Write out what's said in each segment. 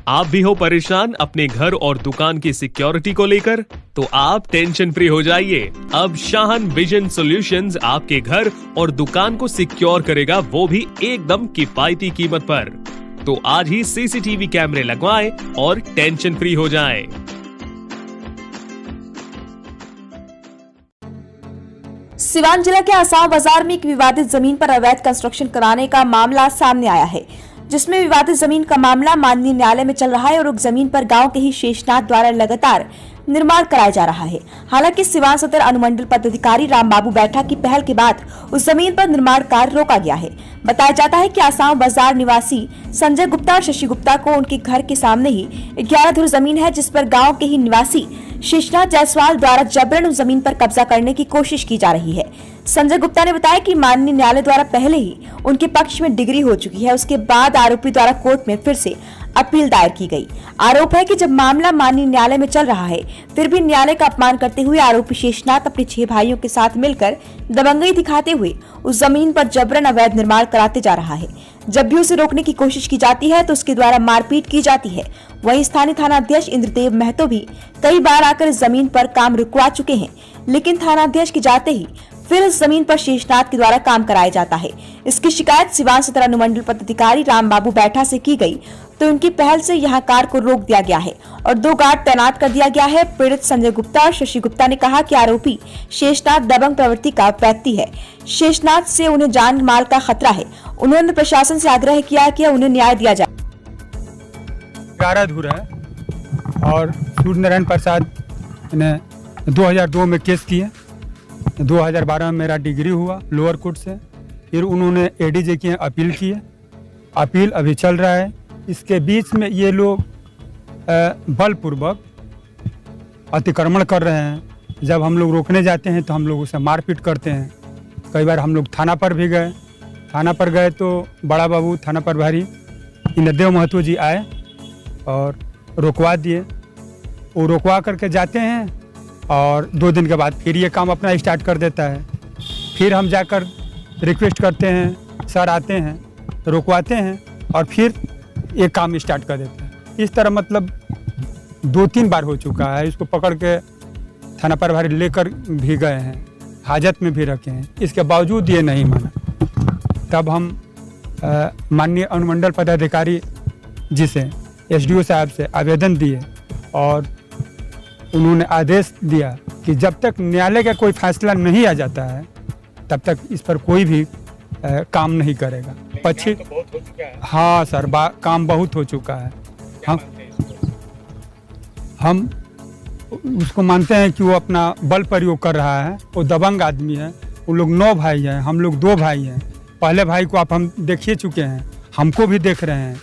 आप भी हो परेशान अपने घर और दुकान की सिक्योरिटी को लेकर? तो आप टेंशन फ्री हो जाइए। अब शाहन विजन सॉल्यूशंस आपके घर और दुकान को सिक्योर करेगा, वो भी एकदम किफायती कीमत पर। तो आज ही सीसीटीवी कैमरे लगवाएं और टेंशन फ्री हो जाएं। सिवान जिला के आसाम बाजार में एक विवादित जमीन पर अवैध कंस्ट्रक्शन कराने का मामला सामने आया है, जिसमें विवादित जमीन का मामला माननीय न्यायालय में चल रहा है और उस जमीन पर गांव के ही शेषनाथ द्वारा लगातार निर्माण कराया जा रहा है। हालांकि सिवान सदर अनुमंडल पदाधिकारी राम बाबू बैठा की पहल के बाद उस जमीन पर निर्माण कार्य रोका गया है। बताया जाता है कि आसाम बाजार निवासी संजय गुप्ता और शशि गुप्ता को उनके घर के सामने ही 11 धुर जमीन है, जिस पर गाँव के ही निवासी शेषनाथ जायसवाल द्वारा जबरन उस जमीन पर कब्जा करने की कोशिश की जा रही है। संजय गुप्ता ने बताया कि माननीय न्यायालय द्वारा पहले ही उनके पक्ष में डिग्री हो चुकी है। उसके बाद आरोपी द्वारा कोर्ट में फिर से अपील दायर की गई। आरोप है कि जब मामला माननीय न्यायालय में चल रहा है, फिर भी न्यायालय का अपमान करते हुए आरोपी शेषनाथ अपने 6 भाइयों के साथ मिलकर दबंगई दिखाते हुए उस जमीन पर जबरन अवैध निर्माण कराते जा रहा है। जब भी उसे रोकने की कोशिश की जाती है तो उसके द्वारा मारपीट की जाती है। वहीं स्थानीय थाना अध्यक्ष इंद्रदेव महतो भी कई बार आकर इस जमीन पर काम रुकवा चुके हैं, लेकिन थाना अध्यक्ष के जाते ही फिर इस जमीन पर शेषनाथ के द्वारा काम कराया जाता है। इसकी शिकायत सिवान सदर अनुमंडल पदाधिकारी राम बाबू बैठा से की गई, तो उनकी पहल से यहां कार को रोक दिया गया है और 2 गार्ड तैनात कर दिया गया है। पीड़ित संजय गुप्ता और शशि गुप्ता ने कहा कि आरोपी शेषनाथ दबंग प्रवृत्ति का व्यक्ति है। शेषनाथ से उन्हें जान माल का खतरा है। उन्होंने प्रशासन से आग्रह किया कि उन्हें न्याय दिया जाए। 11 धुर है और सूर्य नारायण प्रसाद ने 2002 में केस किए। 2012 में मेरा डिग्री हुआ लोअर कोर्ट से। फिर उन्होंने एडीजे की अपील की है। अपील अभी चल रहा है। इसके बीच में ये लोग बलपूर्वक अतिक्रमण कर रहे हैं। जब हम लोग रोकने जाते हैं तो हम लोग उसे मारपीट करते हैं। कई बार हम लोग थाना पर भी गए। थाना पर गए तो बड़ा बाबू थाना प्रभारी इंद्रदेव महतो जी आए और रोकवा दिए। वो रोकवा करके जाते हैं और 2 दिन के बाद फिर ये काम अपना स्टार्ट कर देता है। फिर हम जाकर रिक्वेस्ट करते हैं, सर आते हैं, रोकवाते हैं और फिर ये काम स्टार्ट कर देते हैं। इस तरह मतलब 2-3 बार हो चुका है। इसको पकड़ के थाना प्रभारी लेकर भी गए हैं, हाजत में भी रखे हैं। इसके बावजूद ये नहीं माना। तब हम माननीय अनुमंडल पदाधिकारी जी से, एसडीओ साहब से आवेदन दिए और उन्होंने आदेश दिया कि जब तक न्यायालय का कोई फैसला नहीं आ जाता है तब तक इस पर कोई भी काम नहीं करेगा। पक्षी तो बहुत हो चुका है। हाँ सर, काम बहुत हो चुका है। हम उसको मानते हैं कि वो अपना बल प्रयोग कर रहा है। वो दबंग आदमी है। वो लोग 9 भाई हैं, हम लोग 2 भाई हैं। पहले भाई को आप हम देखिए चुके हैं, हमको भी देख रहे हैं।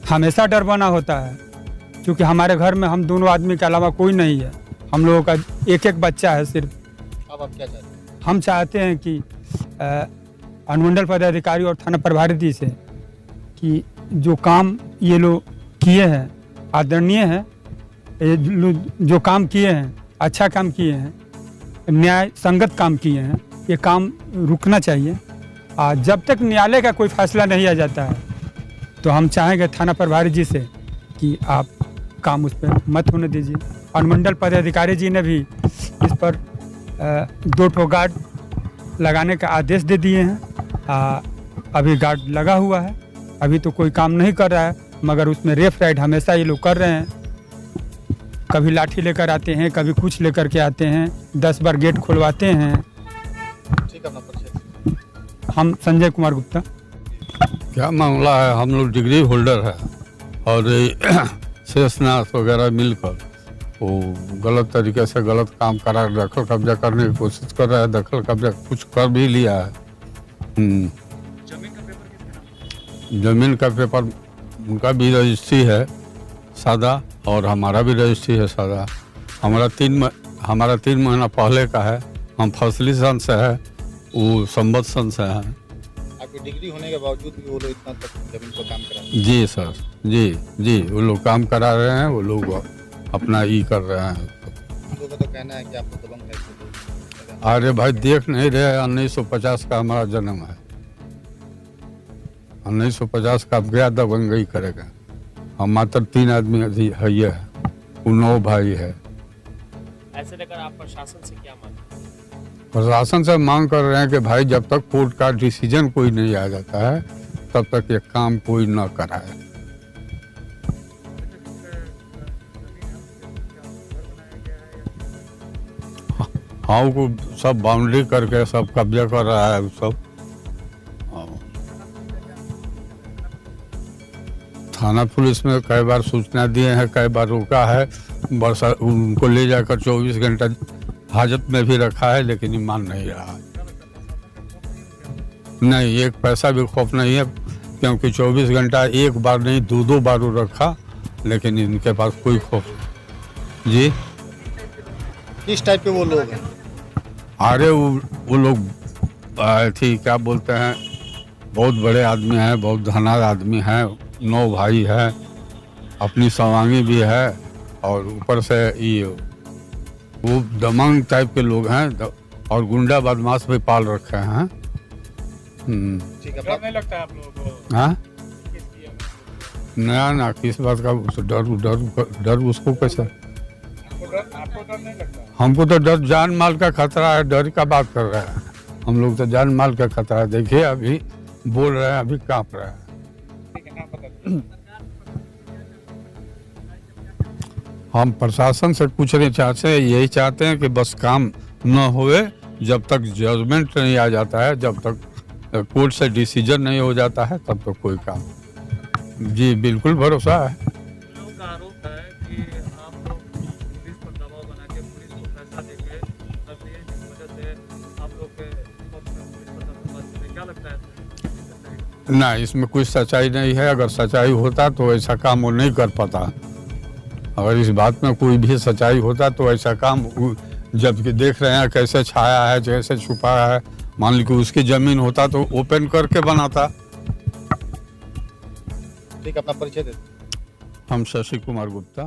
हमेशा डर बना होता है क्योंकि हमारे घर में हम दोनों आदमी के अलावा कोई नहीं है। हम लोगों का एक बच्चा है सिर्फ। अब आप क्या चाहते हैं? हम चाहते हैं कि अनुमंडल पदाधिकारी और थाना प्रभारी जी से कि जो काम ये लोग किए हैं आदरणीय है। जो काम किए हैं अच्छा काम किए हैं, न्याय संगत काम किए हैं। ये काम रुकना चाहिए। जब तक न्यायालय का कोई फैसला नहीं आ जाता है तो हम चाहेंगे थाना प्रभारी जी से कि आप काम उस पर मत होने दीजिए। अनुमंडल पदाधिकारी जी ने भी इस पर 2 ठो गार्ड लगाने का आदेश दे दिए हैं। अभी गार्ड लगा हुआ है। अभी तो कोई काम नहीं कर रहा है, मगर उसमें रेफ राइड हमेशा ये लोग कर रहे हैं। कभी लाठी लेकर आते हैं, कभी कुछ लेकर के आते हैं। 10 बार गेट खुलवाते हैं। ठीक है। हम संजय कुमार गुप्ता। क्या मामला है? हम लोग डिग्री होल्डर है और शेषनाथ वगैरह मिलकर वो गलत तरीके से गलत काम करा, दखल कब्जा करने की कोशिश कर रहा है। दखल कब्जा कुछ कर भी लिया है। जमीन का पेपर उनका भी रजिस्ट्री है सादा और हमारा भी रजिस्ट्री है सादा। हमारा 3 महीना पहले का है। हम फसली सन से है, वो संबद्ध सन से है। आपकी डिग्री होने के बावजूद भी वो लोग इतना तक जमीन पर काम करा रहे हैं? जी सर, जी वो लोग काम करा रहे हैं। वो लोग अपना ई कर रहे हैं। लोगों का तो कहना है कि आपको दबंग टाइप। अरे भाई देख नहीं रहे, 1950 का हमारा जन्म है। 1950 का अब गया दबंगई करेगा। हम मात्र 3 आदमी है, ये है, वो 9 भाई है। ऐसे लेकर आप प्रशासन से क्या मांग? प्रशासन से मांग कर रहे हैं कि भाई जब तक कोर्ट का डिसीजन कोई नहीं आ जाता है तब तक ये काम कोई न कराए। हाँ, वो सब बाउंड्री करके सब कब्जा कर रहा है सब। थाना पुलिस में कई बार सूचना दिए हैं, कई बार रोका है, बरसा उनको ले जाकर 24 घंटा हाजत में भी रखा है, लेकिन ये मान नहीं रहा। नहीं, एक पैसा भी खौफ नहीं है, क्योंकि 24 घंटा एक बार नहीं 2 बार वो रखा, लेकिन इनके पास कोई खौफ नहीं। जी, किस टाइप के वो लोग हैं? अरे वो लोग थी क्या बोलते हैं, बहुत बड़े आदमी हैं, बहुत धनाढ्य आदमी हैं, 9 भाई हैं, अपनी सवांगी भी है, और ऊपर से ये वो दमंग टाइप के लोग हैं, और गुंडा बदमाश भी पाल रखे हैं। ठीक है, नहीं लगता है आप लोगों को? हाँ, ना किस बात का डर उसको कैसे? आपको डर नहीं लगता? हमको तो डर जान माल का खतरा है, डर का बात कर रहे हैं हम लोग, तो जान माल का खतरा है। देखिए अभी बोल रहे हैं, अभी कांप रहे हैं। हम प्रशासन से कुछ नहीं चाहते हैं, यही चाहते हैं कि बस काम न होए, जब तक जजमेंट नहीं आ जाता है, जब तक कोर्ट से डिसीजन नहीं हो जाता है, तब तक कोई काम। जी बिल्कुल भरोसा है। लोगों का आरोप है कि आप लोग पुलिस पर दबाव बना के पुलिस को पैसा देके तब ये जिस वजह से आप लोग के पक्ष में पुलिस पर दबाव करते, क्या लगता है? ना, इसमें कोई सच्चाई नहीं है। अगर सच्चाई होता तो ऐसा काम वो नहीं कर पाता। अगर इस बात में कोई भी सच्चाई होता तो ऐसा काम, जबकि देख रहे हैं कैसे छाया है, कैसे छुपा है, मान लीजिए उसकी जमीन होता तो ओपन करके बनाता। ठीक, अपना परिचय दे। हम शशि कुमार गुप्ता।